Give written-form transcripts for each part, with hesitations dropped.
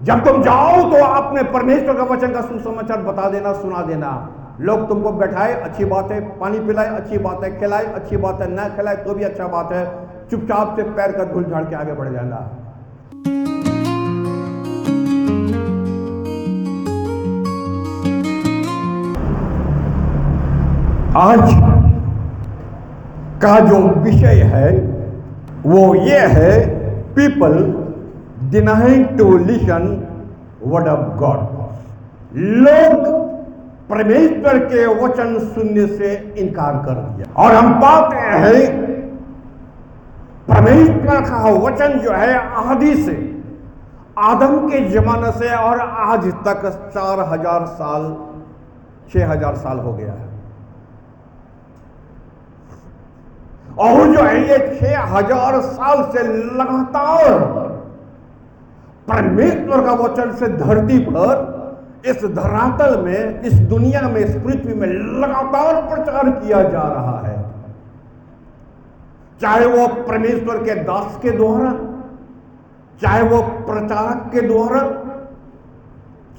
जब तुम जाओ तो आपने परमेश्वर का वचन का सुसमाचार बता देना, सुना देना। लोग तुमको बैठाए, अच्छी बात है, पानी पिलाए, अच्छी बात है, खिलाए, अच्छी बात है, ना खिलाए तो भी अच्छा बात है, चुपचाप से पैर का धूल झाड़ के आगे बढ़ जाना। आज का जो विषय है वो ये है, people denying to listen word of God. लोग परमेश्वर के वचन सुनने से इनकार कर दिया। और हम पाते हैं परमेश्वर का वचन जो है आदि से, आदम के जमाने से और आज तक 4000 साल 6000 साल हो गया है। और जो है ये 6000 साल से लगातार परमेश्वर का वचन से धरती पर, इस धरातल में, इस दुनिया में, इस पृथ्वी में लगातार प्रचार किया जा रहा है। चाहे वो परमेश्वर के दास के द्वारा, चाहे वो प्रचारक के द्वारा,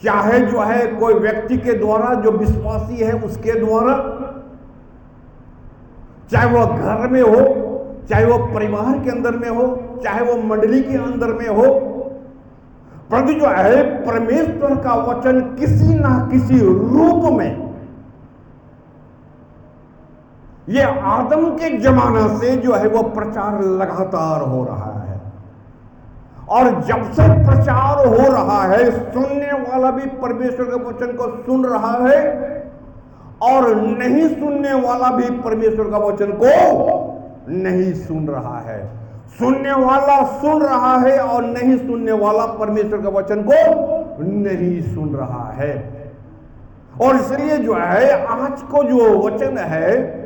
चाहे जो है कोई व्यक्ति के द्वारा जो विश्वासी है उसके द्वारा, चाहे वो घर में हो, चाहे वो परिवार के अंदर में हो, चाहे वो मंडली के अंदर में हो, परंतु जो है परमेश्वर का वचन किसी ना किसी रूप में, ये आदम के जमाना से जो है वो प्रचार लगातार हो रहा है। और जब से प्रचार हो रहा है, सुनने वाला भी परमेश्वर के वचन को सुन रहा है और नहीं सुनने वाला भी परमेश्वर का वचन को नहीं सुन रहा है। सुनने वाला सुन रहा है और नहीं सुनने वाला परमेश्वर के वचन को नहीं सुन रहा है। और इसलिए जो है आज को जो वचन है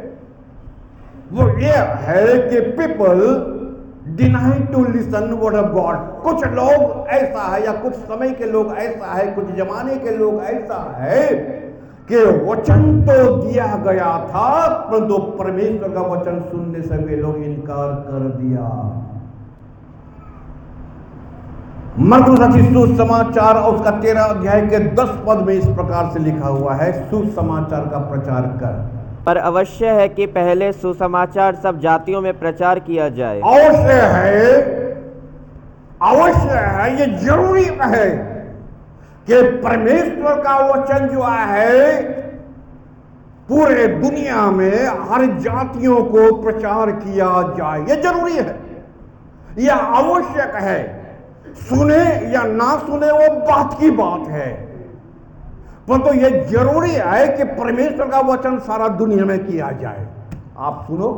वो ये है कि people deny to listen word of God. कुछ लोग ऐसा है, या कुछ समय के लोग ऐसा है, कुछ जमाने के लोग ऐसा है कि वचन तो दिया गया था परंतु परमेश्वर का वचन सुनने से वे लोग इनकार कर दिया। मरकुस रचित सुसमाचार और उसका 13 अध्याय के 10 पद में इस प्रकार से लिखा हुआ है, सुसमाचार का प्रचार कर। पर अवश्य है कि पहले सुसमाचार सब जातियों में प्रचार किया जाए। अवश्य है, ये जरूरी है कि परमेश्वर का वचन जो है पूरे दुनिया में हर जातियों को प्रचार किया जाए। ये जरूरी है, यह आवश्यक है। सुने या ना सुने वो बात की बात है, परंतु तो यह जरूरी है कि परमेश्वर का वचन सारा दुनिया में किया जाए। आप सुनो,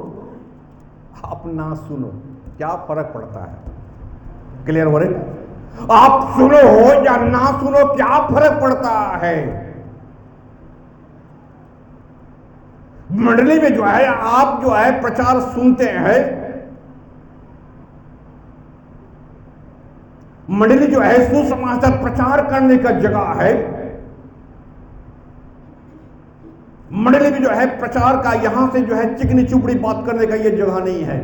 आप ना सुनो, क्या फर्क पड़ता है? क्लियर हो रहे? आप सुनो या ना सुनो, क्या फर्क पड़ता है? मंडली में जो है आप जो है प्रचार सुनते हैं, मंडली जो है सुसमाचार प्रचार करने का जगह है। मंडली में जो है प्रचार का, यहां से जो है चिकनी चुपड़ी बात करने का ये जगह नहीं है।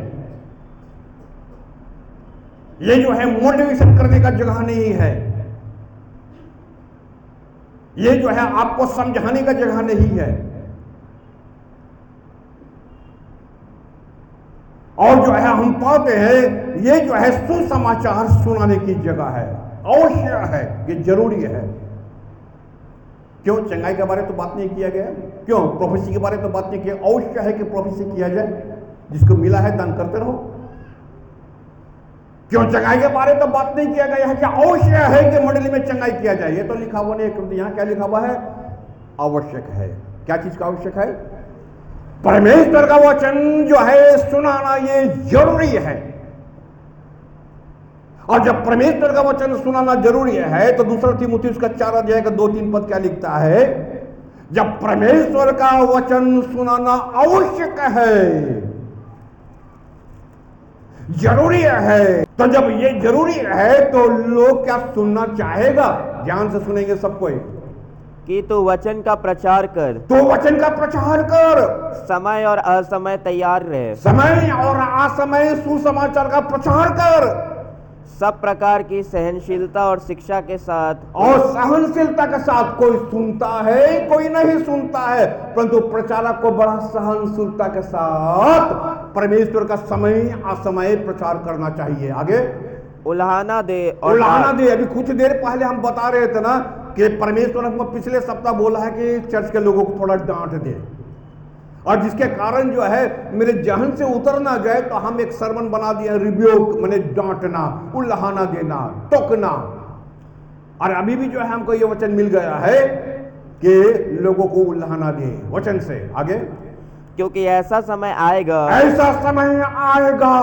ये जो है मोटिवेशन करने का जगह नहीं है। ये जो है आपको समझाने का जगह नहीं है। और जो है हम पाते हैं ये जो है सुसमाचार सुनाने की जगह है, अवश्य है, ये जरूरी है। क्यों चंगाई के बारे में तो बात नहीं किया गया? क्यों प्रोफेसी के बारे में तो बात नहीं किया? अवश्य है कि प्रोफेसी किया जाए, जिसको मिला है दान करते रहो। क्यों चंगाई के बारे में तो बात नहीं किया गया है कि अवश्य है कि मंडली में चंगाई किया जाए? ये तो लिखा हुआ नहीं, यहां क्या लिखा हुआ है? आवश्यक है। क्या चीज का आवश्यक है? परमेश्वर का वचन जो है सुनाना ये जरूरी है। और जब परमेश्वर का वचन सुनाना जरूरी है तो दूसरा तीमुथियुस का 4 अध्याय का 2-3 पद क्या लिखता है? जब परमेश्वर का वचन सुनाना आवश्यक है, जरूरी है, तो जब ये जरूरी है तो लोग क्या सुनना चाहेगा? ध्यान से सुनेंगे सब कोई कि तू वचन का प्रचार कर, तो वचन का प्रचार कर, समय और असमय तैयार रहे। समय और असमय सुसमाचार का प्रचार कर। सब प्रकार की सहनशीलता और शिक्षा के साथ और सहनशीलता के साथ कोई सुनता है, कोई नहीं सुनता है, परंतु प्रचारक को बड़ा सहनशीलता के साथ परमेश्वर का समय असमय प्रचार करना चाहिए। आगे उल्हाना दे और उल्हाना दे। अभी कुछ देर पहले हम बता रहे थे ना कि परमेश्वर हमको पिछले सप्ताह बोला है कि चर्च के लोगों को थोड़ा डांट दे, और जिसके कारण जो है मेरे जहन से उतर ना जाए तो हम एक सरमन बना दिया, रिब्यूक माने डांटना, उल्हाना देना, टोकना। और अभी भी जो है हमको ये वचन मिल गया है कि लोगों को उल्हाना दे वचन से। आगे क्योंकि ऐसा समय आएगा, ऐसा समय आएगा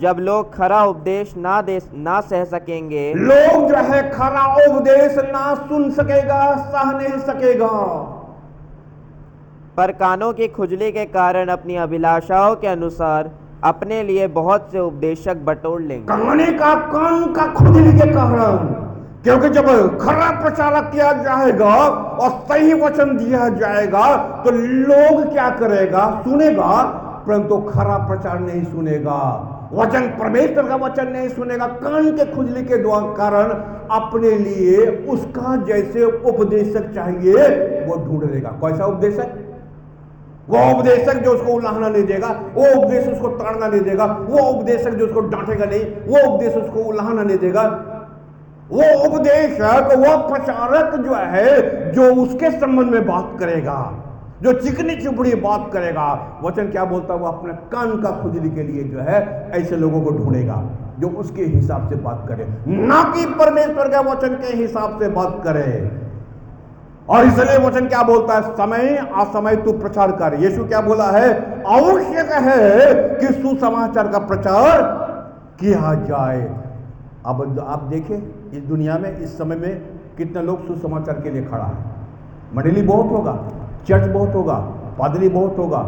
जब लोग खरा उपदेश ना सह सकेंगे, लोग जो है खरा उपदेश ना सुन सकेगा, सह नहीं सकेगा, पर कानों की खुजली के कारण अपनी अभिलाषाओं के अनुसार अपने लिए बहुत से उपदेशक बटोर लेंगे। कान का खुजली के कारण, क्योंकि जब खरा प्रचारक किया जाएगा और सही वचन दिया जाएगा तो लोग क्या करेगा, सुनेगा, परंतु खरा प्रचार नहीं सुनेगा, वचन परमेश्वर का वचन नहीं सुनेगा। कान के खुजली के कारण अपने लिए उसका जैसे उपदेशक चाहिए वो ढूंढ लेगा। कैसा उपदेशक? वो उपदेशक जो उसको उल्हाना नहीं देगा, वो उपदेश उसको ताड़ना नहीं देगा, वो उपदेशक जो उसको डांटेगा नहीं, वो उपदेश उसको उल्हाना नहीं देगा, वो उपदेशक, वो प्रचारक जो है जो उसके संबंध में बात करेगा, जो चिकनी चुपड़ी बात करेगा। वचन क्या बोलता है? वो अपने कान का खुजली के लिए जो है ऐसे लोगों को ढूंढेगा जो उसके हिसाब से बात करे, ना कि परमेश्वर के वचन के हिसाब से बात करे। और इसलिए वचन क्या बोलता है? समय असमय तू प्रचार कर। यीशु क्या बोला है? आवश्यक है कि सुसमाचार का प्रचार किया जाए। अब आप देखें इस दुनिया में इस समय में कितने लोग सुसमाचार के लिए खड़ा है। मंडली बहुत होगा, चर्च बहुत होगा, पादरी बहुत होगा।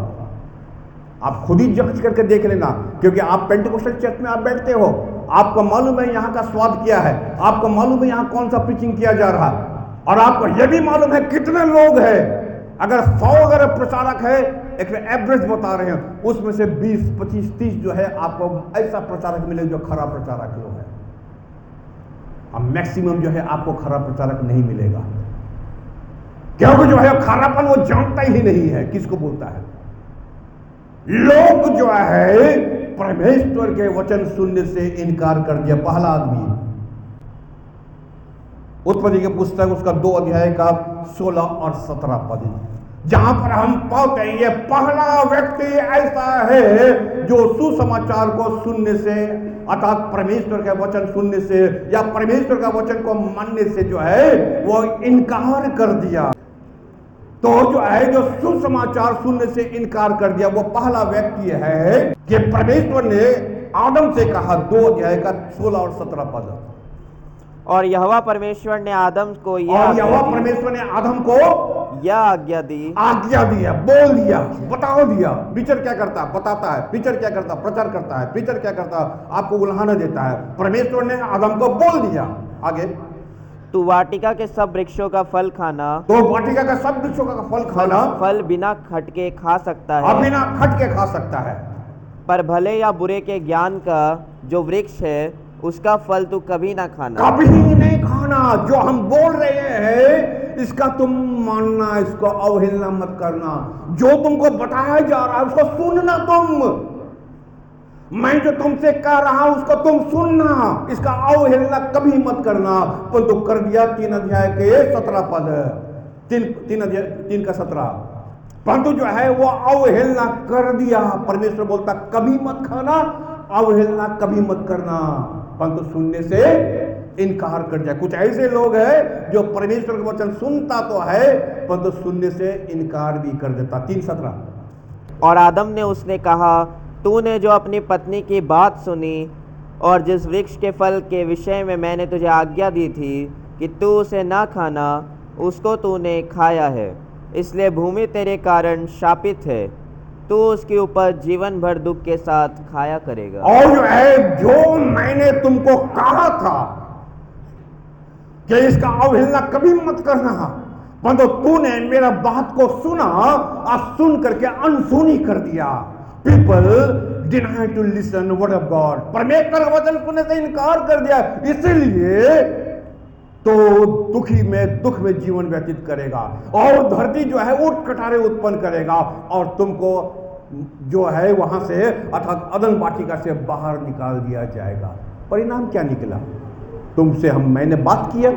आप खुद ही जज करके देख लेना, क्योंकि आप पेंटिकोस्टल चर्च में आप बैठते हो, आपको मालूम है यहाँ का स्वाद क्या है, आपको मालूम है यहाँ कौन सा प्रीचिंग किया जा रहा है, और आपको यह भी मालूम है कितने लोग हैं। अगर 100 अगर प्रचारक है, एक एवरेज बता रहे हैं, उसमें से 20, 25, 30 जो है आपको ऐसा प्रचारक मिले जो खरा प्रचारक लोग है। अब मैक्सिमम जो है आपको खरा प्रचारक नहीं मिलेगा, क्योंकि जो है खरापन वो जानता ही नहीं है किसको बोलता है। लोग जो है परमेश्वर के वचन सुनने से इनकार कर दिया। पहला आदमी उत्पत्ति के पुस्तक उसका 2 अध्याय का 16 और 17 पद, जहां पर हम पाते हैं ये पहला व्यक्ति ऐसा है जो सुसमाचार को सुनने से, अर्थात परमेश्वर के वचन सुनने से या परमेश्वर का वचन को मानने से जो है वो इनकार कर दिया। तो जो है जो सुसमाचार सुनने से इनकार कर दिया वो पहला व्यक्ति है कि परमेश्वर ने आदम से कहा, 2 अध्याय का 16 और 17 पद। और यहोवा परमेश्वर ने आदम को यह आज्ञा दिया, बोल दिया, बताओ दिया। पिक्चर क्या करता? बताता है। पिक्चर क्या करता? प्रचार करता है। पिक्चर क्या करता? आपको उल्हाना देता है। परमेश्वर ने आदम को बोल दिया। आगे, तू वाटिका के सब वृक्षों का फल खाना, तो वाटिका का सब वृक्षों का फल खाना, फल बिना खटके खा सकता है, बिना खटके खा सकता है, पर भले या बुरे के ज्ञान का जो वृक्ष है उसका फल तू कभी ना खाना। कभी नहीं खाना। जो हम बोल रहे हैं इसका तुम मानना, इसको अवहेलना मत करना। जो तुमको बताया जा रहा है उसको सुनना। मैं जो तुमसे कह रहा हूं उसको तुम सुनना, इसका अवहेलना कभी मत करना। परंतु कर दिया 3 अध्याय के 17 पद, 3 का 17। परंतु जो है वो अवहेलना कर दिया। परमेश्वर बोलता कभी मत खाना, अवहेलना कभी मत करना, परंतु सुनने से इनकार कर जाए। कुछ ऐसे लोग हैं जो परमेश्वर का वचन सुनता तो है परंतु सुनने से इनकार भी कर देता। 3:17। और आदम ने उसने कहा, तूने जो अपनी पत्नी की बात सुनी और जिस वृक्ष के फल के विषय में मैंने तुझे आज्ञा दी थी कि तू उसे ना खाना, उसको तूने खाया है, इसलिए भूमि तेरे कारण शापित है, तू उसके ऊपर जीवन भर दुख के साथ खाया करेगा। और जो है जो मैंने तुमको कहा था कि इसका अवहेलना कभी मत करना, परंतु तूने मेरा बात को सुना और सुन करके अनसुनी कर दिया। People deny to listen word of God, परमेश्वर का वचन सुनने से इनकार कर दिया, इसलिए तो दुखी में दुख में जीवन व्यतीत करेगा और धरती जो है ऊट कटारे उत्पन्न करेगा और तुमको जो है वहां से अर्थात अदन वाटिका से बाहर निकाल दिया जाएगा। परिणाम क्या निकला? तुमसे मैंने बात किया,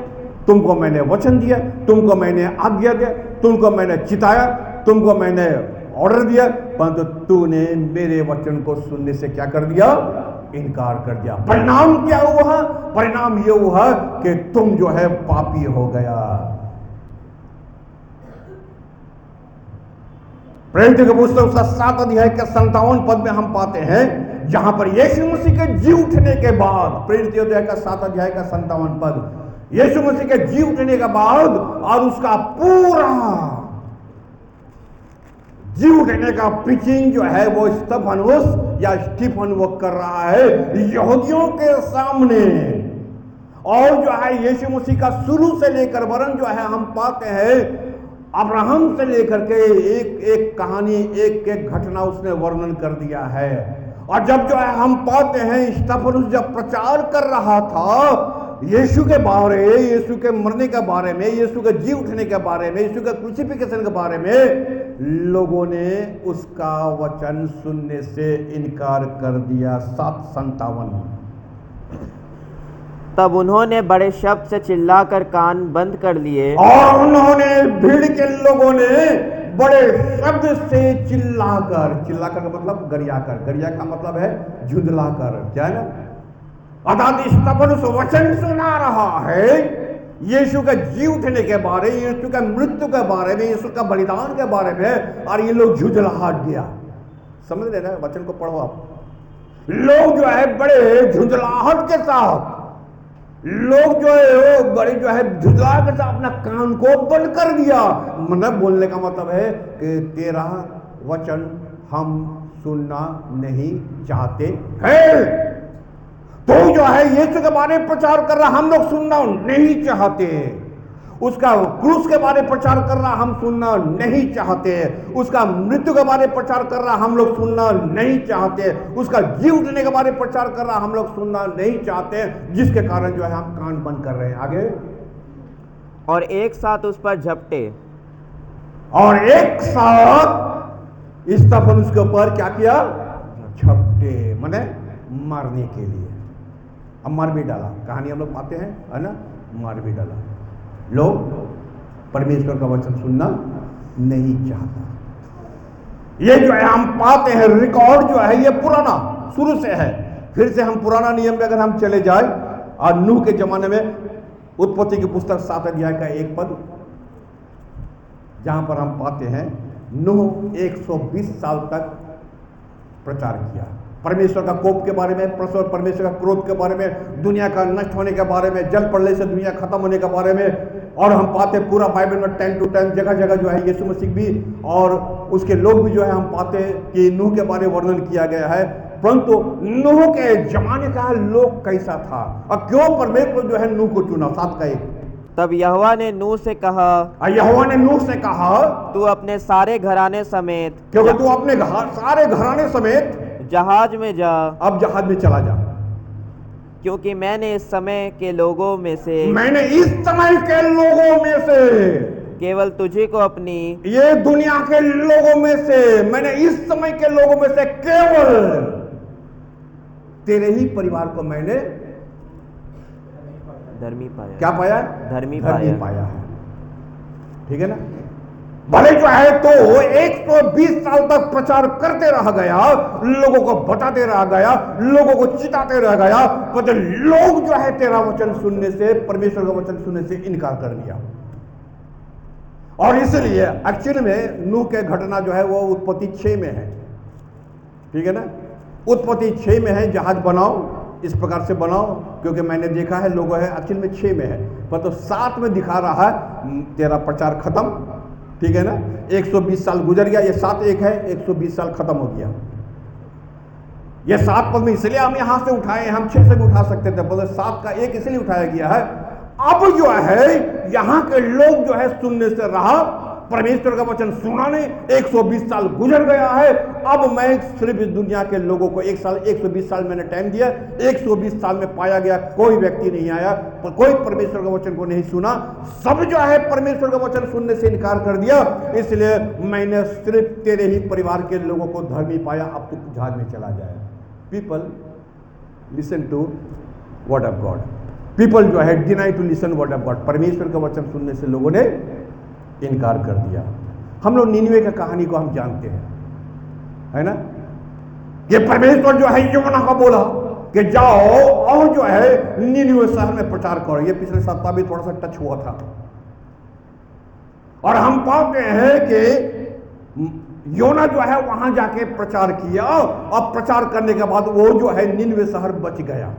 तुमको मैंने वचन दिया, तुमको मैंने आज्ञा दिया, तुमको मैंने चिताया, तुमको मैंने ऑर्डर दिया, परंतु तूने मेरे वचन को सुनने से क्या कर दिया? इनकार कर दिया। परिणाम क्या हुआ? परिणाम यह हुआ कि तुम जो है पापी हो गया। प्रेरितों के पुस्तक उसका 7 अध्याय के 57 पद में हम पाते हैं, जहां पर यीशु मसीह के जी उठने के बाद, प्रेरितों अध्याय का 7 अध्याय का 57 पद, यीशु मसीह के जी उठने के बाद और उसका पूरा जी उठने का प्रीचिंग जो है वो स्टीफन वो कर रहा है यहूदियों के सामने। और जो है यीशु मसीह का शुरू से लेकर वरन जो है हम पाते हैं अब्राहम से लेकर के एक एक कहानी, एक एक घटना उसने वर्णन कर दिया है। और जब जो है हम पाते हैं स्टीफन जब प्रचार कर रहा था यीशु के बारे, यीशु के मरने के बारे में, यीशु के जी उठने के बारे में, यीशु के क्रूसिफिकेशन के बारे में, लोगों ने उसका वचन सुनने से इनकार कर दिया। 7:57 तब उन्होंने बड़े शब्द से चिल्लाकर कान बंद कर लिए और उन्होंने भीड़ के लोगों ने बड़े शब्द से चिल्लाकर का मतलब गरियाकर, गरिया का मतलब है झुंझलाकर, क्या है ना, अर्थात स्टीफन उस वचन सुना रहा है यीशु के जी उठने के बारे, यीशु के मृत्यु के बारे में, यीशु का बलिदान के बारे में, और ये लोग झुंझलाहट गया। समझ रहे ना? वचन को पढ़ो आप। लोग जो है बड़े झुंझलाहट के साथ, लोग जो है बड़े जो है झुंझला के साथ अपना कान को बंद कर दिया। मतलब बोलने का मतलब है कि तेरा वचन हम सुनना नहीं चाहते हैं। तो जो है यीशु के बारे में प्रचार कर रहा हम लोग सुनना नहीं चाहते, उसका क्रूस के बारे में प्रचार कर रहा हम सुनना नहीं चाहते, उसका मृत्यु के बारे में प्रचार कर रहा हम लोग सुनना नहीं चाहते, उसका जी उठने के बारे में प्रचार कर रहा हम लोग सुनना नहीं चाहते, जिसके कारण जो है हम कान बंद कर रहे हैं। आगे, और एक साथ उस पर झपटे, और एक साथ स्टीफन उसके ऊपर क्या किया? झपटे, माने मारने के लिए। अब मार भी डाला, कहानी हम लोग पाते हैं, है ना, मार भी डाला। लोग परमेश्वर का वचन सुनना नहीं चाहता। ये जो है हम पाते हैं रिकॉर्ड जो है ये पुराना शुरू से है। फिर से हम पुराना नियम में अगर हम चले जाए और नूह के जमाने में उत्पत्ति की पुस्तक 7 अध्याय का 1 पद, जहां पर हम पाते हैं नूह 120 साल तक प्रचार किया परमेश्वर का कोप के बारे में, परमेश्वर का क्रोध के बारे में, दुनिया का नष्ट होने के बारे में, जल प्रलय से दुनिया खत्म होने के बारे में। और हम पाते पूरा बाइबल में टाइम टू टाइम जगह जगह जो है यीशु मसीह भी और उसके लोग भी जो है हम पाते कि नूह के बारे में वर्णन किया गया है। परंतु नूह के जमाने का लोग कैसा था और क्यों परमेश्वर जो है नूह को चुना? 7 का 1। तब यहोवा ने नूह से कहा, यहोवा ने नूह से कहा, तू अपने सारे घराने समेत, क्योंकि तू अपने सारे घराने समेत जहाज में जा। अब जहाज में चला जा, क्योंकि मैंने इस समय के लोगों में से केवल तुझे को अपनी, ये दुनिया के लोगों में से, मैंने इस समय के लोगों में से केवल तेरे ही परिवार को मैंने धर्मी पाया। क्या पाया? धर्मी पाया है। ठीक है ना? भले जो है तो 120 साल तक प्रचार करते रह गया, लोगों को बताते रह गया, लोगों को चिताते रह गया, पर लोग जो है तेरा वचन सुनने से, परमेश्वर का वचन सुनने से इनकार कर दिया। और इसलिए एक्चुअली में नूह के घटना जो है वो उत्पत्ति 6 में है। ठीक है ना? उत्पत्ति 6 में है, जहाज बनाओ, इस प्रकार से बनाओ, क्योंकि मैंने देखा है लोगों है एक्चुअल में 6 में है, पर तो 7 में दिखा रहा है तेरा प्रचार खत्म। ठीक है ना? 120 साल गुजर गया, ये 7 1 है, 120 साल खत्म हो गया। ये 7 पद में इसलिए हम यहां से उठाए, हम 6 से भी उठा सकते थे, पर 7 का 1 इसलिए उठाया गया है। अब जो है यहां के लोग जो है सुनने से रहा, परमेश्वर का वचन सुना नहीं, 120 साल गुजर गया है। अब मैं सिर्फ इस दुनिया के लोगों को 120 साल मैंने टाइम दिया, 120 साल में पाया गया कोई व्यक्ति नहीं आया, कोई परमेश्वर का वचन को नहीं सुना, सब जो है परमेश्वर का वचन सुनने से इनकार कर दिया। इसलिए मैंने सिर्फ तेरे ही परिवार के लोगों को धर्मी पाया, अब तू जहाज में चला जाए। People listen to word of God, people जो है deny to listen word of God, परमेश्वर का वचन सुनने से लोगों ने इनकार कर दिया। हम लोग निनवे की कहानी को हम जानते हैं, है ना। ये परमेश्वर जो है यूना को बोला कि जाओ और जो है निनवे शहर में प्रचार करो। ये पिछले सप्ताह भी थोड़ा सा टच हुआ था, और हम पाते हैं कि योना जो है वहां जाके प्रचार किया, और प्रचार करने के बाद वो जो है निनवे शहर बच गया,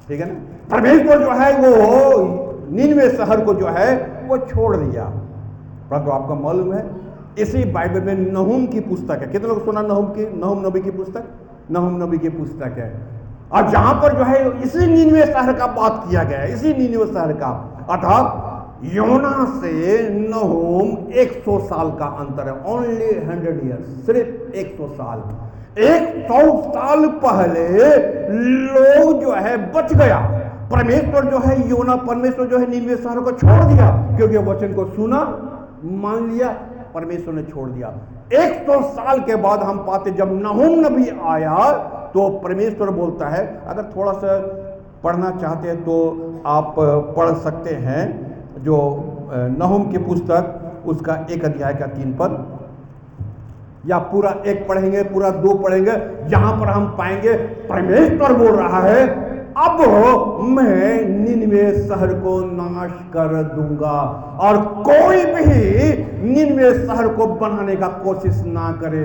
ठीक है ना। परमेश्वर जो है वो निनवे शहर को जो है वो छोड़ दिया। परंतु आपको मालूम है इसी बाइबल में नहूम की पुस्तक है, कितने लोग सुना नहूम नबी की पुस्तक, नहूम नबी की पुस्तक है, और जहां पर जो है इसी निनवे शहर का बात किया गया है, इसी निनवे शहर का। अर्थात योना से नहूम 100 साल का अंतर है, ओनली 100 ईयर्स, सिर्फ 100 साल। 100 साल पहले लोग जो है बच गया। परमेश्वर जो है परमेश्वर जो है निनवे शहर को छोड़ दिया, क्योंकि वचन को सुना, मान लिया, परमेश्वर ने छोड़ दिया। 100 साल के बाद हम पाते जब नहूम नबी आया तो परमेश्वर बोलता है, अगर थोड़ा सा पढ़ना चाहते हैं तो आप पढ़ सकते हैं जो नहूम की पुस्तक उसका 1 अध्याय का 3 पद, या पूरा 1 पढ़ेंगे, पूरा 2 पढ़ेंगे, जहां पर हम पाएंगे परमेश्वर बोल रहा है, अब मैं निनवे शहर को नाश कर दूंगा और कोई भी निनवे शहर को बनाने का कोशिश ना करे।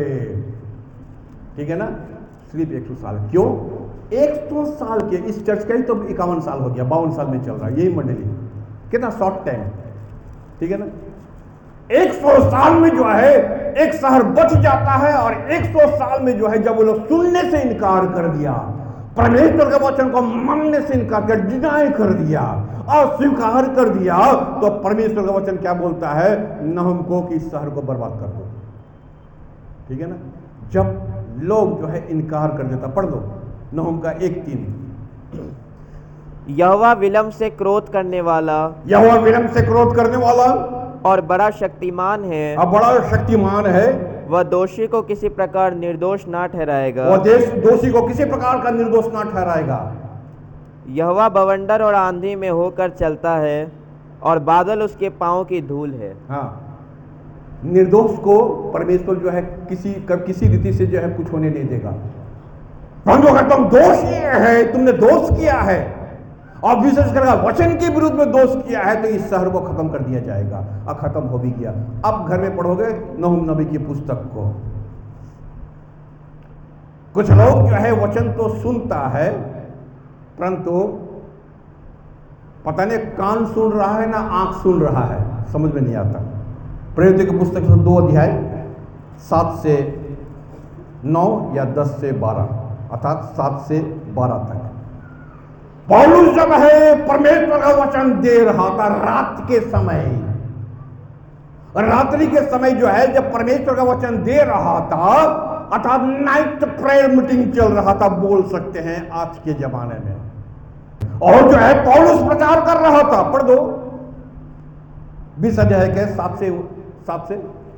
ठीक है ना, सिर्फ 100 साल। क्यों 100 साल के इस चर्च का ही तो 51 साल हो गया, 52 साल में चल रहा है यही मंडली, कितना शॉर्ट टाइम, ठीक है ना। 100 साल में जो है एक शहर बच जाता है, और 100 साल में जो है जब वो लोग सुनने से इनकार कर दिया, परमेश्वर के वचन को मानने से इनकार कर, डिनाई कर दिया और स्वीकार कर दिया, तो परमेश्वर का वचन क्या बोलता है नहूम को कि इस शहर को बर्बाद कर दो। ठीक है ना, जब लोग जो है इनकार कर देता, पढ़ दो नहूम का 1:3। यहोवा विलंब से क्रोध करने वाला, यहोवा विलंब से क्रोध करने वाला और बड़ा शक्तिमान है, अब बड़ा शक्तिमान है, वह दोषी को किसी प्रकार निर्दोष ना ठहराएगा, वह दोषी को किसी प्रकार का निर्दोष ना ठहराएगा। यहोवा बवंडर और आंधी में होकर चलता है और बादल उसके पांव की धूल है। हाँ, निर्दोष को परमेश्वर जो है किसी रीति से जो है कुछ होने नहीं देगा। परंतु अगर तुम दोषी है, तुमने दोष किया है और विशेष कर वचन के विरुद्ध में दोष किया है, तो इस शहर को खत्म कर दिया जाएगा, और खत्म हो भी गया। अब घर में पढ़ोगे नहूम नबी की पुस्तक को। कुछ लोग जो है वचन तो सुनता है, परंतु पता नहीं कान सुन रहा है ना आंख सुन रहा है, समझ में नहीं आता। प्रेरित की पुस्तक 2 अध्याय 7 से 9 या 10 से 12, अर्थात 7 से 12 तक पौलुस जब है परमेश्वर का वचन दे रहा था रात के समय, रात्रि के समय जो है जब परमेश्वर का वचन दे रहा था, अर्थात नाइट प्रेयर मीटिंग चल रहा था, बोल सकते हैं आज के जमाने में, और जो है पौलुस प्रचार कर रहा था। पढ़ दो 20 अध्याय के 7 से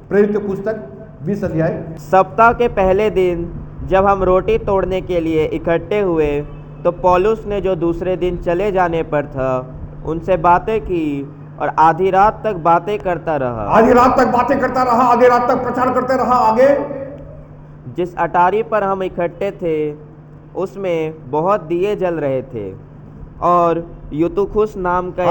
प्रेरित पुस्तक 20 अध्याय। सप्ताह के पहले दिन जब हम रोटी तोड़ने के लिए इकट्ठे हुए, तो पौलुस ने जो दूसरे दिन चले जाने पर था उनसे बातें की और आधी रात तक बातें करता रहा। आधी रात तक बातें करता रहा, आधी रात तक प्रचार करते रहा। आगे जिस अटारी पर हम इकट्ठे थे उसमें बहुत दिए जल रहे थे, और यूतुखुस नाम का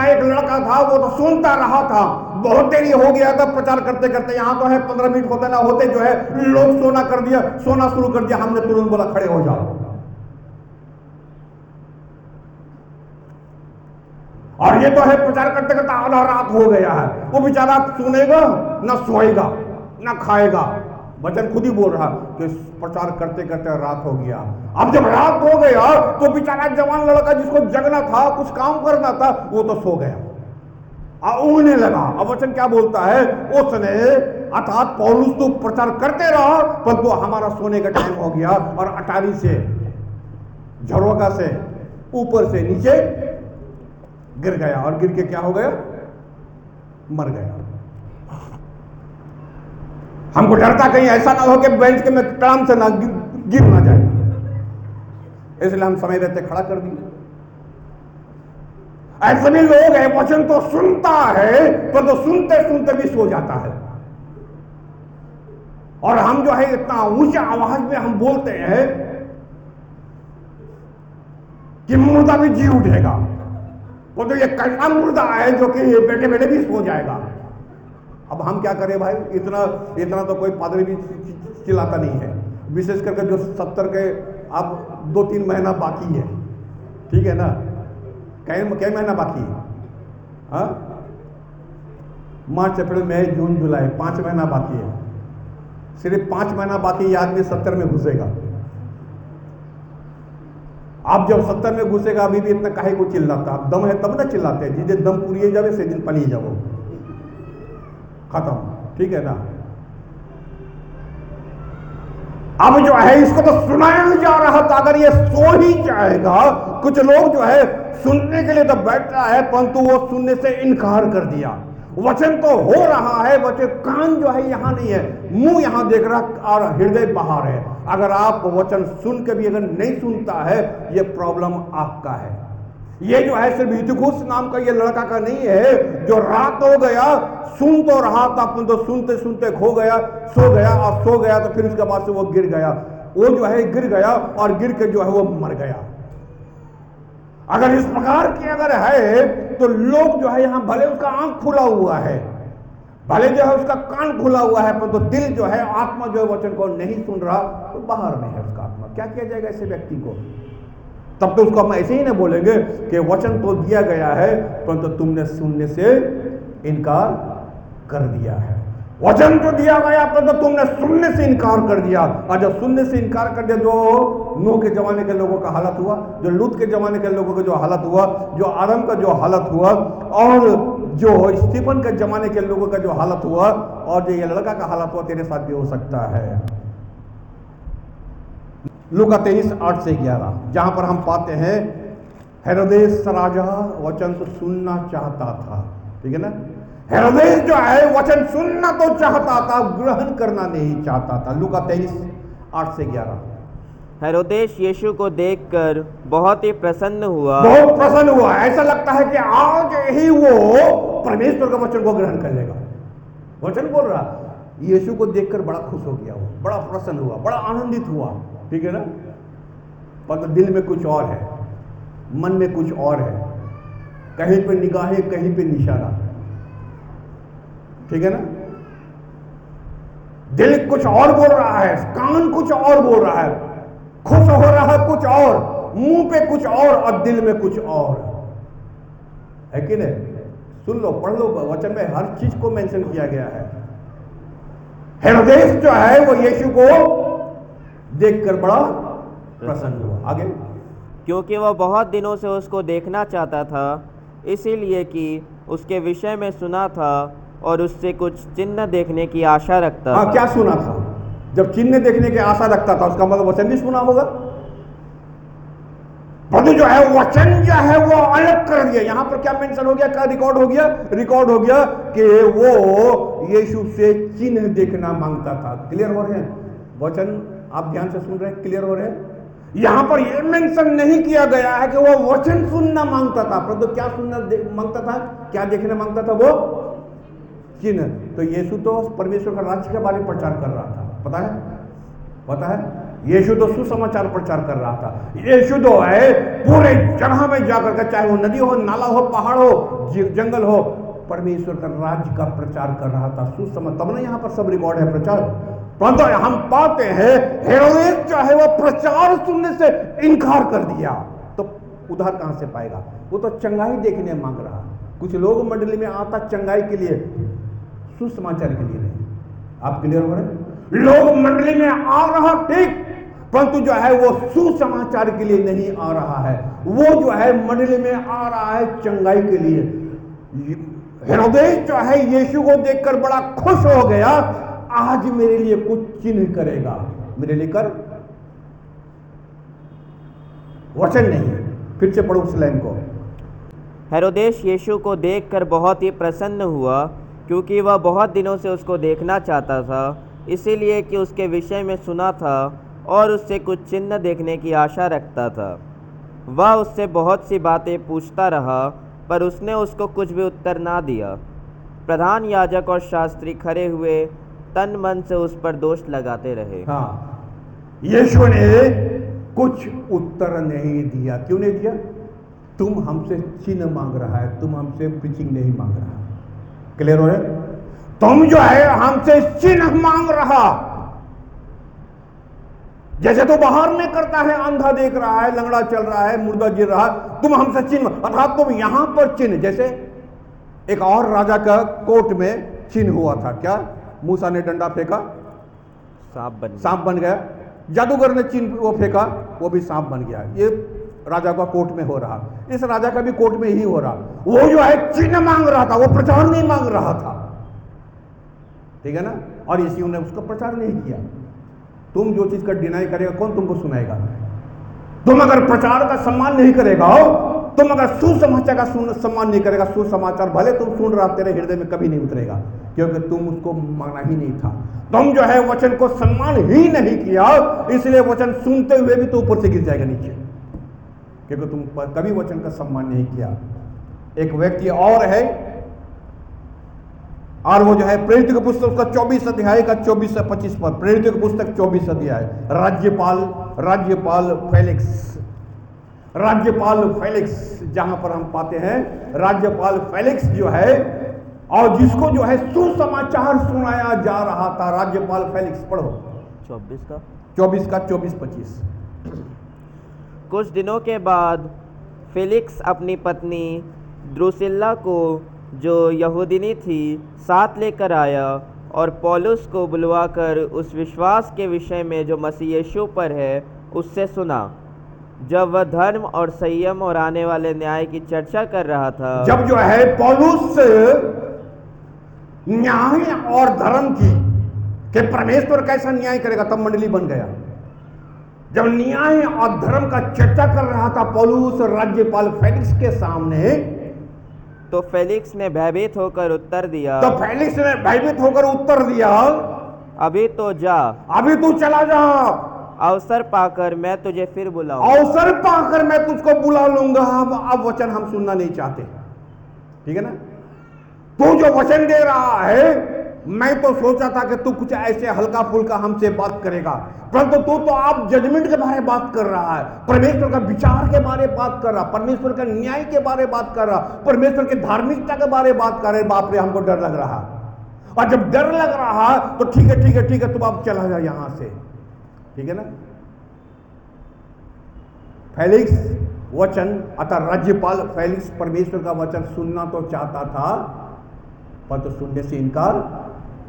एक लड़का था, वो तो सुनता रहा था। बहुत देरी हो गया था प्रचार करते करते, यहाँ तो है 15 मिनट होते ना होते जो है लोग सोना शुरू कर दिया। हमने तुरंत बोला खड़े हो जाओ, और ये तो है प्रचार करते करते आधा रात हो गया है। वो बेचारा सुनेगा ना सोएगा ना खाएगा, वचन खुद ही बोल रहा कि प्रचार करते करते रात हो गया। अब जब रात हो गया तो बेचारा जवान लड़का जिसको जगना था, कुछ काम करना था, वो तो सो गया। ऊँघने लगा। अब वचन क्या बोलता है, उसने अर्थात पौलुस तो प्रचार करते रहा, परंतु हमारा सोने का टाइम हो गया और अटारी से, झरोका से ऊपर से नीचे गिर गया और गिर के क्या हो गया, मर गया। हमको डरता कहीं ऐसा ना हो कि बेंच के में टांग से ना गिर ना जाए, इसलिए हम समय रहते खड़ा कर दिए। ऐसे भी लोग हैं, वचन तो सुनता है पर तो सुनते सुनते भी सो जाता है। और हम जो है इतना ऊंचे आवाज में हम बोलते हैं कि मुर्दा भी जी उठेगा, वो तो ये कैसा मुर्दा है जो कि बैठे बैठे भी सो जाएगा। अब हम क्या करें भाई, इतना तो कोई पादरी भी चिल्लाता नहीं है, विशेष करके जो 70 के अब 2-3 महीना बाकी है, ठीक है ना, क्या महीना बाकी है, हाँ, मार्च अप्रैल मई जून जुलाई 5 महीना बाकी है। सिर्फ 5 महीना बाकी ये आदमी 70 में घुसेगा। आप जब 70 में घुसेगा अभी भी इतना काहे को चिल्लाता, अब दम है तब ना चिल्लाते हैं, जिस दम पूरी जावे से दिन पली जाओ, खत्म, ठीक है ना। अब जो है इसको तो सुनाया नहीं जा रहा था, अगर ये सो ही जाएगा। कुछ लोग जो है सुनने के लिए तो बैठ रहा है, परंतु वो सुनने से इनकार कर दिया। वचन तो हो रहा है, वचन कान जो है यहां नहीं है, मुंह यहां देख रहा और हृदय बाहर है। अगर आप वचन सुन के भी अगर नहीं सुनता है, ये प्रॉब्लम आपका है। ये जो है सिर्फ यूतुखुस नाम का ये लड़का का नहीं है, जो रात हो गया सुन तो रहा था, तो सुनते सुनते खो गया, सो गया, और सो गया तो फिर उसके बाद से वो गिर गया। वो जो है गिर गया और गिर के जो है वो मर गया। अगर इस प्रकार की अगर है तो लोग जो है यहां भले उसका आंख खुला हुआ है, भले जो है उसका कान खुला हुआ है, पर तो दिल जो है, आत्मा जो है वचन को नहीं सुन रहा, तो बाहर में है उसका आत्मा। क्या किया जाएगा ऐसे व्यक्ति को? तब तो उसको हम ऐसे ही ना बोलेंगे कि वचन तो दिया गया है परंतु तुमने सुनने से इनकार कर दिया है। वचन तो दिया गया परंतु तुमने सुनने से इनकार कर दिया। और जब सुनने से इनकार कर दिया, जो नूह के जमाने के लोगों का हालत हुआ, जो लूत के जमाने के लोगों का जो हालत हुआ, जो आदम का जो हालत हुआ, और जो स्टीफन के जमाने के लोगों का जो हालत हुआ, और जो ये लड़का का हालत हुआ, तेरे साथ भी हो सकता है। लूका 23:8-11, जहां पर हम पाते हैं हेरोदेस राजा वचन तो सुनना चाहता था, ठीक है ना। हेरोदेस जो है वचन सुनना तो चाहता था, ग्रहण करना नहीं चाहता था। लूका 23:8-11। हेरोदेस यीशु को देखकर बहुत ही प्रसन्न हुआ। बहुत प्रसन्न हुआ, ऐसा लगता है कि आज ही वो परमेश्वर का वचन को ग्रहण कर लेगा। वचन बोल रहा, यीशु को देखकर बड़ा खुश हो गया, वो बड़ा प्रसन्न हुआ, बड़ा आनंदित हुआ, ठीक है ना। पर दिल में कुछ और है, मन में कुछ और है, कहीं पे निगाहें, कहीं पे निशाना, ठीक है ना। दिल कुछ और बोल रहा है, कान कुछ और बोल रहा है, खुश हो रहा है कुछ और, मुंह पे कुछ और दिल में कुछ और है कि नहीं। सुन लो, पढ़ लो, वचन में हर चीज को मेंशन किया गया है। हेरोदेस जो है वो यीशु को देखकर बड़ा प्रसन्न हुआ। आगे, क्योंकि वह बहुत दिनों से उसको देखना चाहता था, इसीलिए कि उसके विषय में सुना था और उससे कुछ चिन्ह देखने की आशा रखता था। क्या सुना था? जब चिन्ह देखने की आशा रखता था, उसका मतलब वचन भी सुना होगा। परंतु जो है वचन जो है वो अलग कर दिया। यहां पर क्या मेंशन हो गया, क्या रिकॉर्ड हो गया? रिकॉर्ड हो गया कि वो यीशु से चिन्ह देखना मांगता था। क्लियर हो रहे हैं? वचन आप ध्यान से सुन रहे हैं? क्लियर हो रहे हैं? यहां पर यह मेंशन नहीं किया गया है कि वो वचन सुनना मांगता था, परंतु क्या सुनना मांगता था, क्या देखना मांगता था? वो चिन्ह। तो यीशु तो परमेश्वर का राज्य के बारे में प्रचार कर रहा था, पता है? पता है? यीशु तो सुसमाचार प्रचार कर रहा था। यीशु तो है पूरे जगह में जाकर के, चाहे वो नदी हो, नाला हो, पहाड़ हो, जंगल हो, परमेश्वर का राज्य का प्रचार कर रहा था, सुसमाचार। तब ना यहाँ पर सब रिकॉर्ड है प्रचार। परंतु हम पाते हैं हेरोदेस जो है वो प्रचार सुनने से इनकार कर दिया, तो उधार कहां से पाएगा? वो तो चंगाई देखने मांग रहा। कुछ लोग मंडली में आता चंगाई के लिए, सुसमाचार के लिए नहीं। आप क्लियर हो रहे? लोग मंडली में आ रहा ठीक, परंतु जो है वो सुसमाचार के लिए नहीं आ रहा है, वो जो है मंडली में आ रहा है चंगाई के लिए। हेरोदेस जो है यीशु को देखकर बड़ा खुश हो गया, आज मेरे लिए कुछ चिन्ह करेगा, मेरे लिए कर। वचन नहीं, फिर से पढ़ो उस लाइन को। हेरोदेस यीशु को देखकर बहुत ही प्रसन्न हुआ, क्योंकि वह बहुत दिनों से उसको देखना चाहता था, इसीलिए कि उसके विषय में सुना था और उससे कुछ चिन्ह देखने की आशा रखता था। वह उससे बहुत सी बातें पूछता रहा, पर उसने उसको कुछ भी उत्तर ना दिया। प्रधान याजक और शास्त्री खड़े हुए तन मन से उस पर दोष लगाते रहे। हाँ, यीशु ने कुछ उत्तर नहीं दिया। क्यों नहीं दिया? तुम हमसे चिन्ह मांग रहा है, तुम हमसे प्रीचिंग नहीं मांग रहा। क्लियर हो रहा है? तुम जो है हमसे चिन्ह मांग रहा, जैसे तो बाहर में करता है, अंधा देख रहा है, लंगड़ा चल रहा है, मुर्दा गिर रहा, तुम हमसे चिन्ह, अर्थात तुम यहां पर चिन्ह। जैसे एक और राजा का कोर्ट में चिन्ह हुआ था, क्या? मूसा ने डंडा फेंका, सांप बन गया। जादूगर ने चिन्ह वो फेंका, वो भी सांप बन गया। ये राजा का कोर्ट में हो रहा, इस राजा का भी कोर्ट में ही हो रहा। वो जो है चिन्ह मांग रहा था, वो प्रचार नहीं मांग रहा था, ठीक है ना? और यीशु ने उसका प्रचार नहीं किया। तुम जो चीज का डिनाई करेगा, कौन तुमको सुनाएगा? तुम अगर प्रचार का सम्मान नहीं करेगा, तुम अगर सुसमाचार का सम्मान नहीं करेगा, सुसमाचार भले तुम सुन रहा, तेरे हृदय में कभी नहीं उतरेगा, क्योंकि तुम उसको मांगना ही नहीं था। तुम जो है वचन को सम्मान ही नहीं किया, इसलिए वचन सुनते हुए भी तो ऊपर से गिर जाएगा नीचे, क्योंकि तुम कभी वचन का सम्मान नहीं किया। एक व्यक्ति और है, और वो जो है प्रेरित की पुस्तक उसका 24 अध्याय का 24 से 25 पद, प्रेरित की पुस्तक 24 अध्याय। राज्यपाल फेलिक्स जहां पर हम पाते हैं, राज्यपाल फेलिक्स जो है, और जिसको जो है सुसमाचार सुनाया जा रहा था, राज्यपाल फेलिक्स। पढ़ो 24 का 24-25। कुछ दिनों के बाद फेलिक्स अपनी पत्नी द्रुसिल्ला को, जो यहूदिनी थी, साथ लेकर आया और पौलुस को बुलवाकर उस विश्वास के विषय में जो मसीह यीशु पर है उससे सुना। जब वह धर्म और संयम और आने वाले न्याय की चर्चा कर रहा था, जब जो है पौलुस न्याय और धर्म की, कि परमेश्वर कैसा न्याय करेगा, तब मंडली बन गया। जब न्याय और धर्म का चर्चा कर रहा था पौलुस राज्यपाल फेलिक्स के सामने, तो फेलिक्स ने भयभीत होकर उत्तर दिया, अभी तो जा, अभी तू चला जा, अवसर पाकर मैं तुझे फिर बुलाऊंगा। अवसर पाकर मैं तुझको बुला लूंगा। अब वचन हम सुनना नहीं चाहते, ठीक है ना? तू जो वचन दे रहा है, मैं तो सोचा था कि तू कुछ ऐसे हल्का फुल्का हमसे बात करेगा, परंतु तू तो आप जजमेंट के बारे में बात कर रहा है, परमेश्वर का विचार के बारे में बात कर रहा, परमेश्वर का न्याय के बारे में बात कर रहा, परमेश्वर की धार्मिकता के बारे में बात कर रहे। बाप रे, हमको डर लग रहा। और जब डर लग रहा तो ठीक है, तुम आप चला जा यहां से, ठीक है ना? फेलिक्स वचन, अतः राज्यपाल फेलिक्स परमेश्वर का वचन सुनना तो चाहता था, पर तो सुनने से इनकार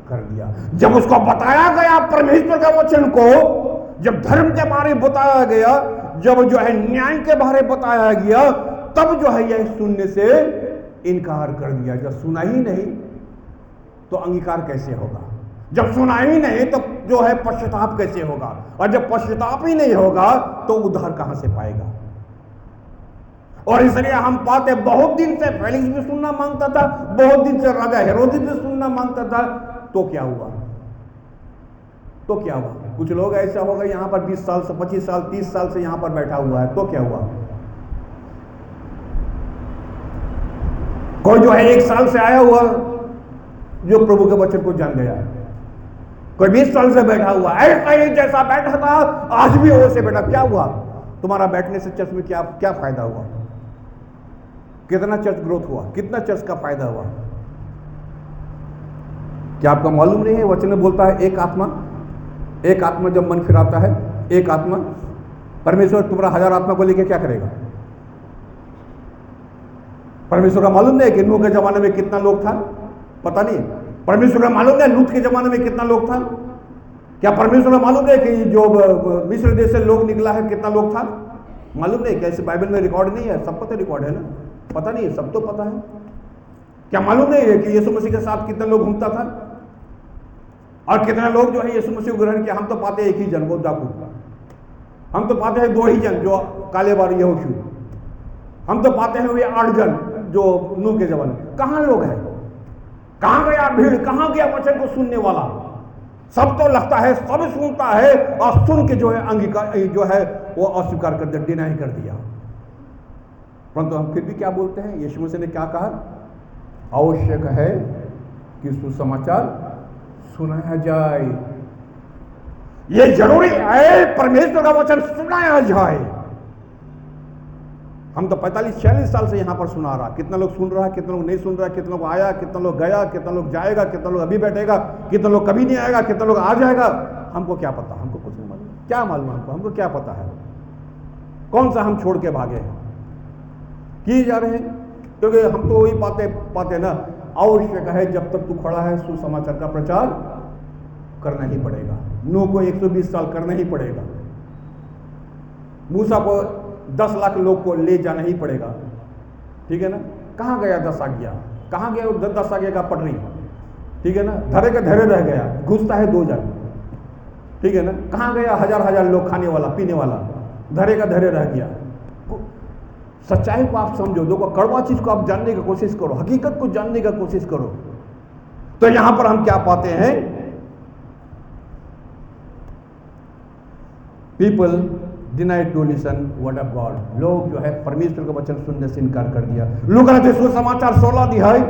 कर दिया। जब उसको बताया गया परमेश्वर का वचन को, जब धर्म के बारे में बताया गया, जब जो है न्याय के बारे में बताया गया, तब जो है यह सुनने से इनकार कर दिया। जब सुना ही नहीं तो अंगीकार कैसे होगा? जब सुना ही नहीं तो जो है पश्चाताप कैसे होगा? और जब पश्चाताप ही नहीं होगा तो उद्धार कहां से पाएगा? और इसलिए हम पाते, बहुत दिन से फेलिक्स भी सुनना मांगता था, बहुत दिन से राजा हेरोदेस भी सुनना मांगता था, तो क्या हुआ? कुछ लोग ऐसा होगा यहां पर 20 साल से 25 साल 30 साल से यहां पर बैठा हुआ है, तो क्या हुआ? कोई जो है 1 साल से आया हुआ जो प्रभु के वचन को जान गया, कोई 20 साल से बैठा हुआ, ऐसा ही जैसा बैठा था आज भी वैसे बैठा। क्या हुआ? तुम्हारा बैठने से चर्च में क्या फायदा हुआ? कितना चर्च ग्रोथ हुआ? कितना चर्च का फायदा हुआ? क्या आपका मालूम नहीं है? वचन में बोलता है एक आत्मा जब मन फिराता है, एक आत्मा, परमेश्वर तुम्हारा 1000 आत्मा को लेकर क्या करेगा? परमेश्वर का मालूम नहीं है कि नूह के जमाने में कितना लोग था? पता नहीं। परमेश्वर का मालूम है लूत के जमाने में कितना लोग था? क्या परमेश्वर का मालूम है कि जो मिस्र देश से लोग निकला है कितना लोग था? मालूम नहीं। कैसे बाइबल में रिकॉर्ड नहीं है? सबको तो रिकॉर्ड है ना? पता नहीं है? सब तो पता है। क्या मालूम नहीं है कि यीशु मसीह के साथ कितने लोग घूमता था और कितने लोग जो है यीशु मसीह को ग्रहण किया? हम तो पाते हैं एक ही जन, वो दाऊद। हम तो पाते हैं 2 ही जन, जो काले बार यहोशू। हम तो पाते हैं वे 8 जन जो नूह के जमाने। कहां लोग हैं? कहां गया भीड़? कहां गया वचन को सुनने वाला? सब तो लगता है सब सुनता है और सुन के जो है अंगीकार जो है वो अस्वीकार कर दिया, डिनाई कर दिया। परंतु हम फिर भी क्या बोलते हैं? यीशु मसीह ने क्या कहा? आवश्यक है कि सुसमाचार सुनाया जाए। ये जरूरी है परमेश्वर का वचन सुनाया जाए। हम तो 45-46 साल से यहां पर सुना रहा। कितना लोग सुन रहा है, कितना लोग नहीं सुन रहा है, कितना लोग आया, कितना लोग गया, कितना लोग जाएगा, कितना लोग अभी बैठेगा, कितना लोग कभी नहीं आएगा, कितना लोग आ जाएगा, हमको क्या पता? हमको कुछ नहीं मालूम। क्या मालूम हमको क्या पता है? कौन सा हम छोड़ के भागे हैं, किए जा रहे हैं? क्योंकि हम तो वही पाते ना, आवश्यक है जब तक तू खड़ा है सुसमाचार का प्रचार करना ही पड़ेगा। नूह को 120 साल करना ही पड़ेगा। मूसा को 10 लाख लोग को ले जाना ही पड़ेगा। ठीक है ना? कहां गया 10 आज्ञा? कहां गया 10 आज्ञा का पटरी? ठीक है ना? धरे का धरे रह गया, घुसता है 2 जन। ठीक है ना? कहां गया हजार लोग खाने वाला पीने वाला? धरे का धरे रह गया। सच्चाई को आप समझो, देखो कड़वा चीज को आप जानने की कोशिश करो, हकीकत को जानने की कोशिश करो। तो यहां पर हम क्या पाते हैं? People denied to listen word of God. लोग जो है परमेश्वर का वचन सुनने से इनकार कर दिया। लूका सुसमाचार 16 अध्याय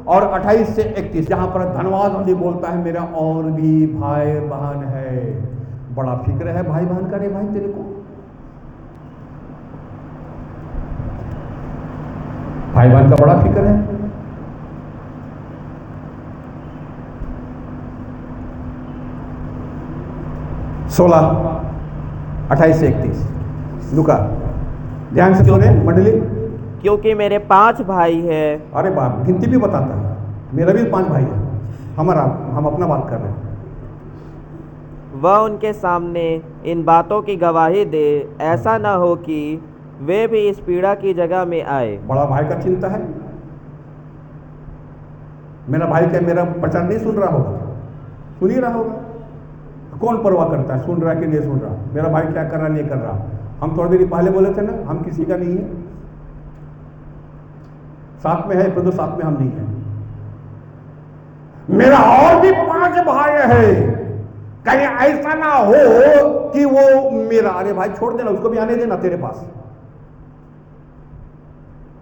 और 28 से 31, जहां पर धनवाद वाली बोलता है मेरा और भी भाई बहन है। बड़ा फिक्र है भाई बहन का रे भाई तेरे को। भाई बहन का बड़ा फिक्र है। सोलह 28 से 31 लूका, ध्यान से सुने मंडली। क्योंकि मेरे 5 भाई हैं। अरे बाप, गिनती भी बताता है। मेरा भी 5 भाई है। हम अपना बात कर रहे हैं। वह उनके सामने इन बातों की गवाही दे, ऐसा न हो कि वे भी इस पीड़ा की जगह में आए। बड़ा भाई का चिंता है। मेरा भाई क्या मेरा प्रचार नहीं सुन रहा होगा? सुन ही रहा होगा। कौन परवाह करता है सुन रहा है कि नहीं सुन रहा? मेरा भाई क्या कर रहा नहीं कर रहा? हम थोड़ी देर पहले बोले थे ना, हम किसी का नहीं है। साथ में है परंतु साथ में हम नहीं है। मेरा और भी 5 भाई है। कहीं ऐसा ना हो कि वो मेरा, अरे भाई छोड़ देना, उसको भी आने देना तेरे पास।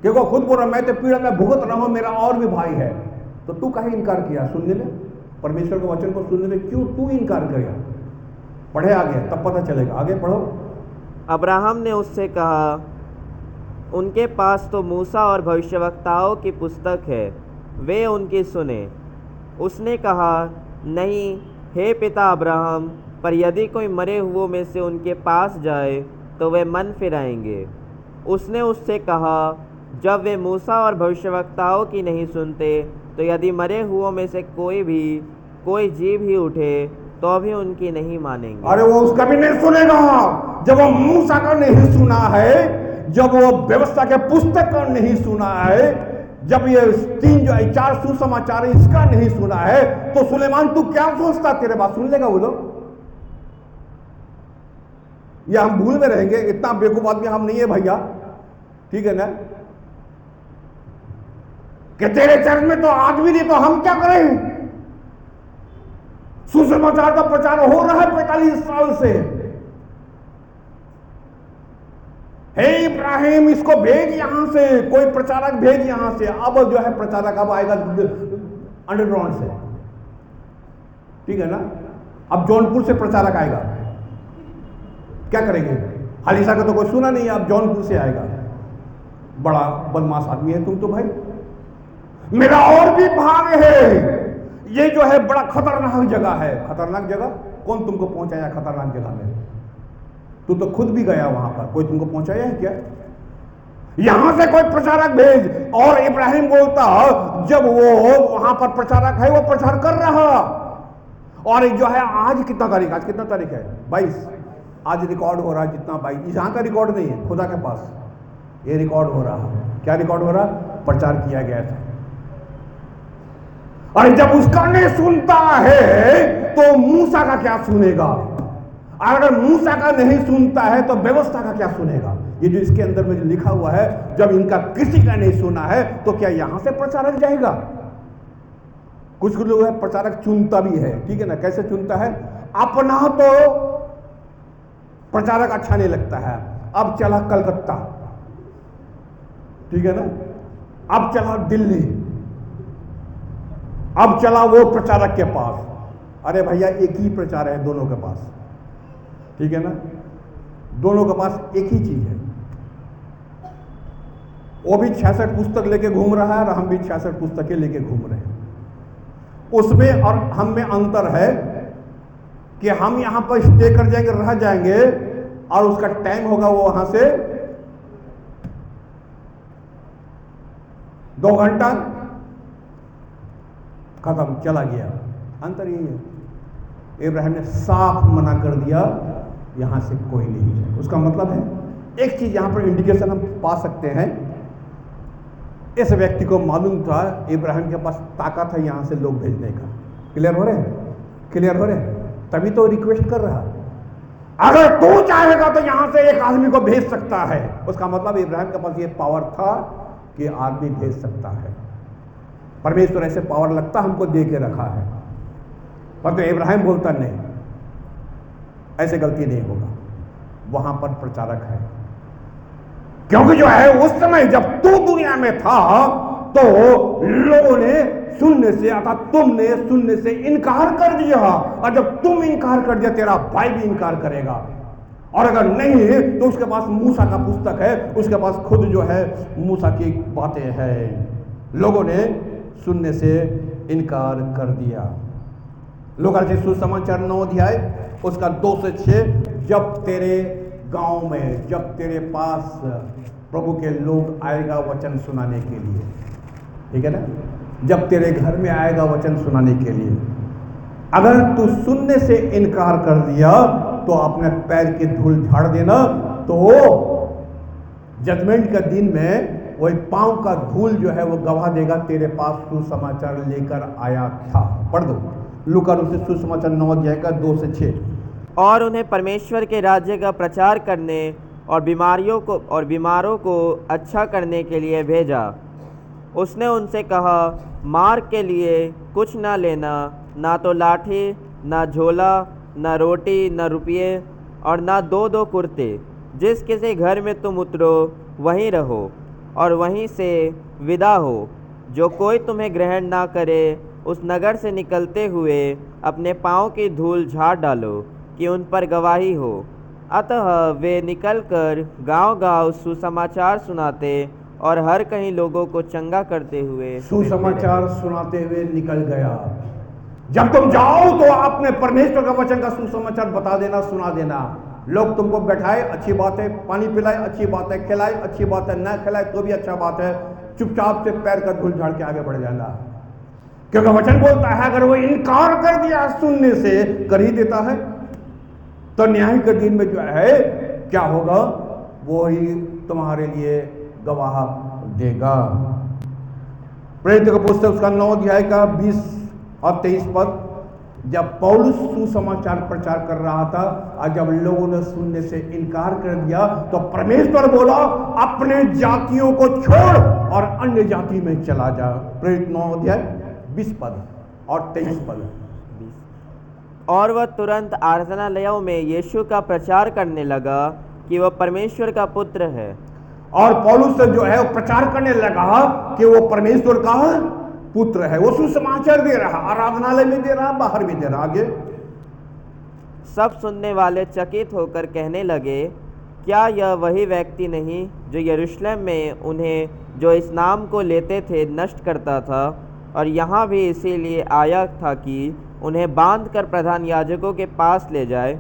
क्योंकि खुद बोल रहा मैं तो पीड़ा में भुगत रहा हूं, मेरा और भी भाई है। तो तू कहीं इनकार किया सुनने में? परमेश्वर के वचन को सुनने में क्यों तू इनकार किया? पढ़े आगे तब पता चलेगा। आगे पढ़ो। अब्राहम ने उससे कहा, उनके पास तो मूसा और भविष्यवक्ताओं की पुस्तक है, वे उनकी सुने। उसने कहा, नहीं हे पिता अब्राहम, पर यदि कोई मरे हुओं में से उनके पास जाए तो वे मन फिराएंगे। उसने उससे कहा, जब वे मूसा और भविष्यवक्ताओं की नहीं सुनते, तो यदि मरे हुओं में से कोई जीव ही उठे तो भी उनकी नहीं मानेंगे। अरे वो उसका भी नहीं सुनेगा। जब वो मूसा का नहीं सुना है, जब वो व्यवस्था के पुस्तक का नहीं सुना है, जब ये 4 सुसमाचार इसका नहीं सुना है, तो सुलेमान तू क्या सोचता तेरे बात सुन लेगा वो लोग? ये हम भूल में रहेंगे। इतना बेवकूफ आदमी हम नहीं है भैया। ठीक है ना? कि तेरे चर्च में तो आदमी नहीं, तो हम क्या करें? सुसमाचार का प्रचार हो रहा है 45 साल से। हे इब्राहिम, इसको भेज यहां से, कोई प्रचारक भेज यहां से। अब जो है प्रचारक अब आएगा अंडरग्राउंड से। ठीक है ना? अब जौनपुर से प्रचारक आएगा। क्या करेंगे? हालिसा का तो कोई सुना नहीं है, अब जौनपुर से आएगा। बड़ा बदमाश आदमी है तुम तो भाई। मेरा और भी भाग है। ये जो है बड़ा खतरनाक जगह है। खतरनाक जगह? कौन तुमको पहुंचाया खतरनाक जगह में? तू तो खुद भी गया वहां पर, कोई तुमको पहुंचाया है क्या? यहां से कोई प्रचारक भेज। और इब्राहिम बोलता जब वो वहां पर प्रचारक है, वो प्रचार कर रहा। और जो है आज कितना तारीख? आज कितना तारीख है? 22। आज रिकॉर्ड हो रहा है जितना 22। यहां का रिकॉर्ड नहीं है, खुदा के पास ये रिकॉर्ड हो रहा है। क्या रिकॉर्ड हो रहा? प्रचार किया गया था। और जब उसका नहीं सुनता है तो मूसा का क्या सुनेगा? अगर मूसा का नहीं सुनता है तो व्यवस्था का क्या सुनेगा? ये जो इसके अंदर में जो लिखा हुआ है, जब इनका किसी का नहीं सुना है तो क्या यहां से प्रचारक जाएगा? कुछ लोग है प्रचारक चुनता भी है, ठीक है ना? कैसे चुनता है? अपना तो प्रचारक अच्छा नहीं लगता है, अब चला कलकत्ता, ठीक है ना, अब चला दिल्ली, अब चला वो प्रचारक के पास। अरे भैया एक ही प्रचार है दोनों के पास, ठीक है ना, दोनों के पास एक ही चीज है। वो भी 66 पुस्तक लेके घूम रहा है और हम भी 66 पुस्तकें लेके घूम रहे हैं। उसमें और हम में अंतर है कि हम यहां पर स्टे कर जाएंगे, रह जाएंगे, और उसका टाइम होगा वो वहां से 2 घंटा खत्म, चला गया। अंतर यही है। इब्राहिम ने साफ मना कर दिया, यहां से कोई नहीं जाए। उसका मतलब है एक चीज यहां पर इंडिकेशन हम पा सकते हैं, इस व्यक्ति को मालूम था इब्राहिम के पास ताकत है यहां से लोग भेजने का। क्लियर हो रहे हैं? क्लियर हो रहे हैं? तभी तो रिक्वेस्ट कर रहा, अगर तू चाहेगा तो यहां से एक आदमी को भेज सकता है। उसका मतलब इब्राहिम के पास ये पावर था कि आदमी भेज सकता है। परमेश्वर ऐसे पावर लगता हमको दे के रखा है, पर तो इब्राहिम बोलता नहीं, ऐसे गलती नहीं होगा। वहां पर प्रचारक है, क्योंकि जो है उस समय जब तू दुनिया में था तो लोगों ने सुनने से, अर्थात तुमने सुनने से इनकार कर दिया, और जब तुम इनकार कर दिया तेरा भाई भी इनकार करेगा। और अगर नहीं तो उसके पास मूसा का पुस्तक है, उसके पास खुद जो है मूसा की बातें हैं। लोगों ने सुनने से इनकार कर दिया। लोग सुसमाचार 9 अध्याय उसका 2 से 6, जब तेरे गांव में, जब तेरे पास प्रभु के लोग आएगा वचन सुनाने के लिए, ठीक है ना, जब तेरे घर में आएगा वचन सुनाने के लिए, अगर तू सुनने से इनकार कर दिया तो अपने पैर की धूल झाड़ देना, तो जजमेंट का दिन में वही पांव का धूल जो है वो गवाह देगा तेरे पास सुसमाचार लेकर आया था। पढ़ दो लूका सुसमाचार 9 अध्याय का 2 से 6। और उन्हें परमेश्वर के राज्य का प्रचार करने और बीमारों को अच्छा करने के लिए भेजा। उसने उनसे कहा, मार्ग के लिए कुछ न लेना, ना तो लाठी, ना झोला, ना रोटी, ना रुपये, और ना 2 कुर्ते। जिस किसी घर में तुम उतरो वहीं रहो और वहीं से विदा हो। जो कोई तुम्हें ग्रहण ना करे उस नगर से निकलते हुए अपने पाँव की धूल झाड़ डालो कि उन पर गवाही हो। अतः वे निकलकर गांव-गांव सुसमाचार सुनाते और हर कहीं लोगों को चंगा करते हुए सुसमाचार सुनाते हुए निकल गया। जब तुम जाओ तो आपने परमेश्वर का वचन का सुसमाचार बता देना, सुना देना। लोग तुमको बैठाए, अच्छी बात है, पानी पिलाए, अच्छी बात है, खिलाए, अच्छी बात है, ना खिलाए तो भी अच्छा बात है, चुपचाप से पैर का धूल झाड़ के आगे बढ़ जाना। क्योंकि वचन बोलता है अगर वो इनकार कर दिया सुनने से, कर ही देता है, तो न्याय के दिन में जो है क्या होगा, वो ही तुम्हारे लिए गवाह देगा। प्रेरित का पुस्तक उसका 9 अध्याय का 20 और 23 पद, जब पौलुस सुसमाचार प्रचार कर रहा था और जब लोगों ने सुनने से इनकार कर दिया तो परमेश्वर बोला अपने जातियों को छोड़ और अन्य जाति में चला जा। प्रेरित 9 अध्याय 20 पद और 23 पद। और वह तुरंत आराधनालयों में यीशु का प्रचार करने लगा कि वह परमेश्वर का पुत्र है। और पौलुस जो है वो प्रचार करने लगा कि वो परमेश्वर का पुत्र है। वो सुसमाचार दे रहा, आराधनालय में दे रहा, बाहर भी दे रहा। आगे सब सुनने वाले चकित होकर कहने लगे, क्या यह वही व्यक्ति नहीं जो यरूशलेम में उन्हें जो इस नाम को लेते थे नष्ट करता था, और यहाँ भी इसीलिए आया था कि उन्हें बांधकर प्रधान याजकों के पास ले जाए।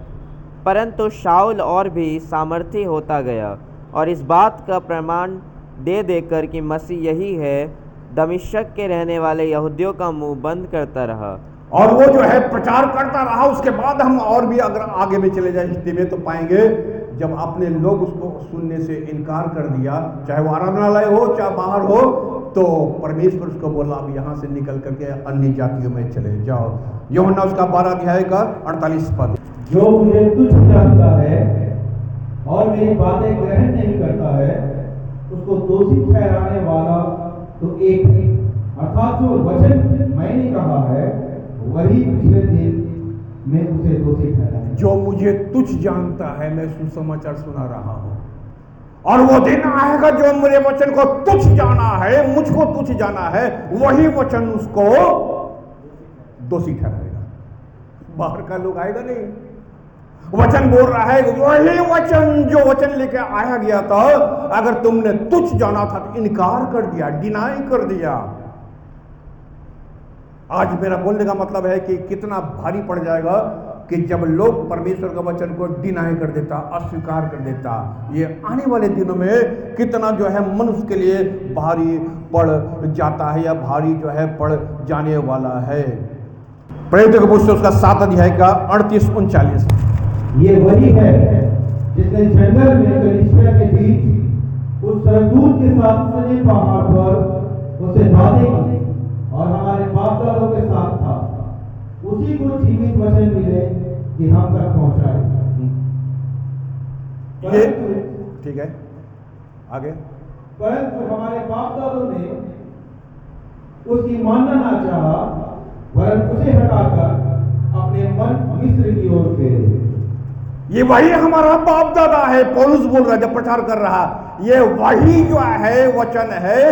परंतु शाऊल और भी सामर्थी होता गया और इस बात का प्रमाण दे देकर कि मसीह यही है, दमिश्क के रहने वाले यहूदियों का मुंह बंद करता रहा। और वो जो है प्रचार करता रहा। उसके बाद हम और भी अगर आगे में चले जाए हिस्ट्री में तो पाएंगे जब अपने लोग उसको सुनने से इनकार कर दिया, चाहे वो आराधनालय हो चाहे बाहर हो, तो परमेश्वर उसको बोला अब यहाँ से निकल करके अन्य जातियों में चले जाओ। यूहन्ना उसका 12 अध्याय का 48 पद। जो मुझे तुच्छ जानता है और मेरी बातें ग्रहण नहीं करता है उसको दोषी ठहराने वाला तो एक है, अर्थात जो वचन मैंने कहा है वही पिछले दिन में उसे दोषी ठहराए। जो मुझे तुच्छ जानता है, मैं सुसमाचार सुना रहा हूं, और वो दिन आएगा जो मेरे वचन को तुच्छ जाना है, मुझको तुच्छ जाना है, वही वचन उसको दोषी ठहराएगा। बाहर का लोग आएगा नहीं। वचन बोल रहा है वही वचन जो वचन लेके आया गया था, अगर तुमने तुच्छ जाना था तो इनकार कर दिया, डिनाई कर दिया। आज मेरा बोलने का मतलब है कि कितना भारी पड़ जाएगा कि जब लोग परमेश्वर का वचन को डिनाई कर देता, अस्वीकार कर देता। ये आने वाले दिनों में कितना जो है मनुष्य के लिए भारी पड़ जाता है, या भारी जो है पड़ जाने वाला है। प्रेरितों के पुस्तक उसका 7 अध्याय का 38-39। ये वही है जिसने जंगल में कलीसिया के बीच उस सरदूत के साथ सने पहाड़ पर उसे बातें की और हमारे बाप दादों के साथ था, उसी को जीवित वचन मिले कि हम तक पहुंचाए। ये ठीक है, आगे। परंतु हमारे बाप दादों ने उसकी मानना ना चाहा, वरन उसे हटाकर अपने मन मिस्र की ओर फेरे। ये वही हमारा बाप दादा है, पौलुस बोल रहा है जब प्रचार कर रहा। ये वही जो है वचन है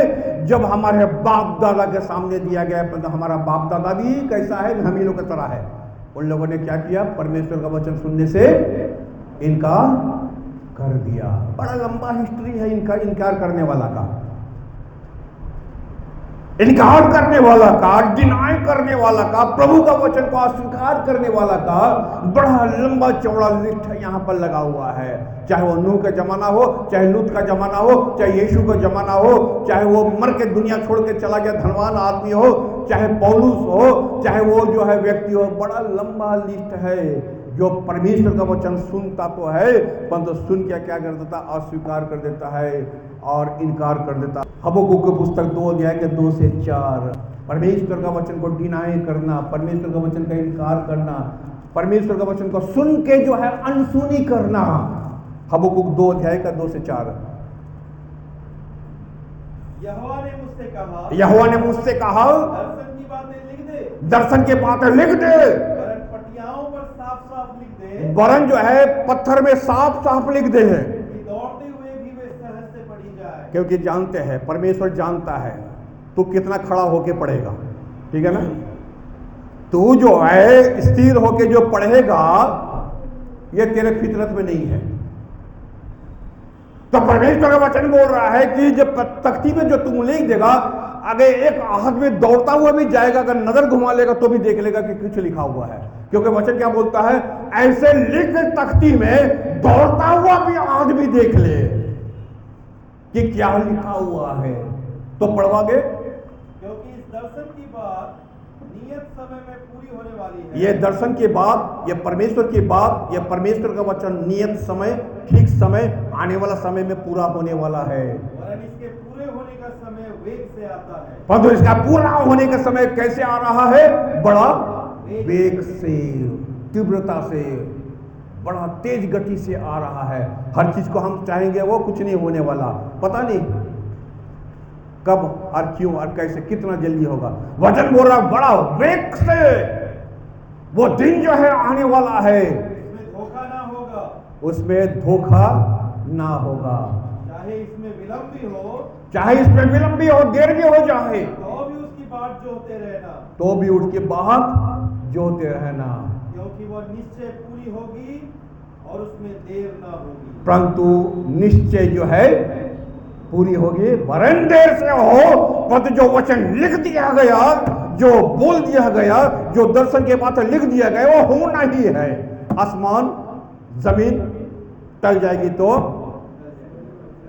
जब हमारे बाप दादा के सामने दिया गया। तो हमारा बाप दादा भी कैसा है, हम ही लोग की तरह है। उन लोगों ने क्या किया, परमेश्वर का वचन सुनने से इनकार कर दिया। बड़ा लंबा हिस्ट्री है इनका इनकार करने वाला का, इनकार करने वाला का, डिनाई करने वाला का, प्रभु का वचन को अस्वीकार करने वाला का बड़ा लंबा चौड़ा लिस्ट यहाँ पर लगा हुआ है। चाहे वो नूह का जमाना हो, चाहे लूत का जमाना हो, चाहे यीशु का जमाना हो, चाहे वो मर के दुनिया छोड़ के चला गया धनवान आदमी हो, चाहे पौलुस हो, चाहे वो जो है व्यक्ति हो, बड़ा लंबा लिस्ट है। जो परमेश्वर का वचन सुनता तो है, परंतु सुन के क्या कर देता, अस्वीकार कर देता है और इनकार कर देता। हबक्कुक की पुस्तक 2 अध्याय के 2 से 4। परमेश्वर का वचन को डिनाई करना, परमेश्वर का वचन का इनकार करना, परमेश्वर का वचन को सुन के जो है अनसुनी करना। हबक्कुक 2 अध्याय का 2 से 4। यहोवा ने मुझसे कहा, यहोवा ने मुझसे कहा, दर्शन की बातें लिख दे, दर्शन की बातें लिख दे, वरन पटियाओं पर साफ साफ लिख दे, वरन जो है पत्थर में साफ साफ लिख दे है, कि दौड़ते हुए भी वे सहज से पढ़ी जाए। क्योंकि जानते हैं, परमेश्वर जानता है तू कितना खड़ा होके पढ़ेगा। ठीक है ना, तू जो है स्थिर होके जो पढ़ेगा ये तेरे फितरत में नहीं है। तो परमेश्वर का वचन बोल रहा है कि जब तख्ती में जो तुम लिख देगा, अगर एक आदमी दौड़ता हुआ भी जाएगा, अगर नजर घुमा लेगा तो भी देख लेगा कि कुछ लिखा हुआ है। क्योंकि वचन क्या बोलता है, ऐसे लिख तख्ती में दौड़ता हुआ भी आदमी देख ले कि क्या लिखा हुआ है, तो पढ़वागे। क्योंकि इस दर्शन की बात नियत समय में पूरी होने वाली है। ये दर्शन की बात, ये परमेश्वर की बात, ये परमेश्वर का वचन नियत समय, ठीक समय, आने वाला समय में पूरा होने वाला है। वरन इसके पूरे होने का समय वेग से आता है। परंतु इसका पूरा होने का समय कैसे आ रहा है, बड़ा वेग से, तीव्रता से, बड़ा तेज गति से आ रहा है। हर चीज को हम चाहेंगे वो कुछ नहीं होने वाला, पता नहीं कब और क्यों और कैसे, कितना जल्दी होगा। वचन बोल रहा बड़ा वेग से वो दिन जो है आने वाला है, इसमें धोखा ना होगा, उसमें धोखा ना होगा। चाहे इसमें विलंब भी हो, चाहे इसमें विलंब भी हो, देर भी हो जाए, तो भी उसकी बाट जोहते रहना, तो भी उसके बात जोते रहना, क्योंकि वह निश्चय पूरी होगी और उसमें देर ना होगी। परंतु निश्चय जो है पूरी होगी, वरन देर से हो, परंतु जो वचन लिख दिया गया, जो बोल दिया गया, जो दर्शन के बातें लिख दिया गया, वो होना ही है। आसमान जमीन टल जाएगी तो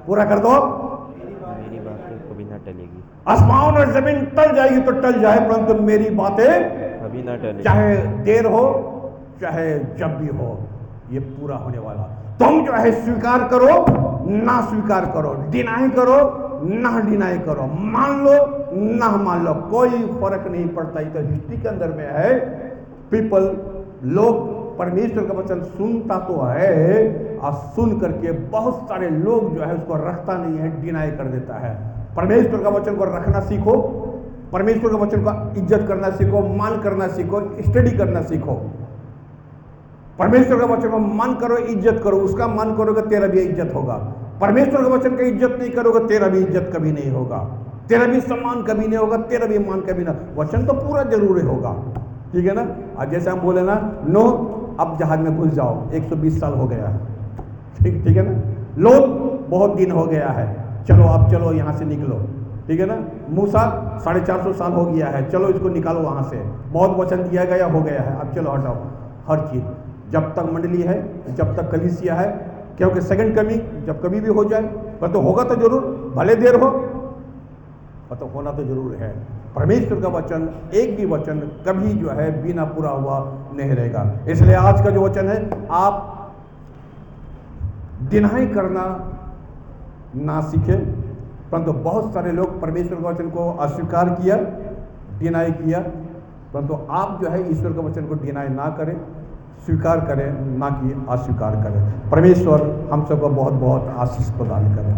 पूरा कर दो, मेरी बातें कभी ना टलेगी, आसमान और जमीन टल जाएगी तो टल जाए, परंतु मेरी बातें कभी ना टलेगी। चाहे देर हो चाहे जब भी हो, ये पूरा होने वाला। तुम जो है स्वीकार करो ना स्वीकार करो, डिनाई करो ना डिनाई करो, मान लो ना मान लो, कोई फर्क नहीं पड़ता। ये तो हिस्ट्री के अंदर में है। पीपल, लोग परमेश्वर का वचन सुनता तो है और सुन करके बहुत सारे लोग जो है उसको रखता नहीं है, डिनाई कर देता है। परमेश्वर का वचन को रखना सीखो, परमेश्वर के वचन का इज्जत करना सीखो, मान करना सीखो, स्टडी करना सीखो। परमेश्वर का वचन को मान करो, इज्जत करो, उसका मान करोगे तेरा भी इज्जत होगा। परमेश्वर के वचन का इज्जत नहीं करोगे तेरा भी इज्जत कभी नहीं होगा, तेरा भी सम्मान कभी नहीं होगा, तेरा भी मान कभी ना। वचन तो पूरा जरूरी होगा, ठीक है ना। आज जैसे हम बोले ना, नो अब जहाज में घुस जाओ, 120 साल हो गया है, ठीक है ना। लोग बहुत दिन हो गया है, चलो अब चलो यहाँ से निकलो, ठीक है ना। मूसा 450 साल हो गया है, चलो इसको निकालो वहाँ से, बहुत वचन दिया गया हो गया है, अब चलो हटाओ। हर चीज़ जब तक मंडली है, जब तक कलीसिया है, क्योंकि सेकंड कमिंग जब कभी भी हो जाए, पर तो होगा तो जरूर, भले देर हो पर तो होना तो जरूर है। परमेश्वर का वचन, एक भी वचन कभी जो है बिना पूरा हुआ नहीं रहेगा। इसलिए आज का जो वचन है, आप डिनाई करना ना सीखे, परंतु बहुत सारे लोग परमेश्वर के वचन को अस्वीकार किया, डिनाई किया, परंतु आप जो है ईश्वर के वचन को डिनाई ना करें, स्वीकार करें, ना कि अस्वीकार करें। परमेश्वर हम सबको बहुत बहुत आशीष प्रदान करें।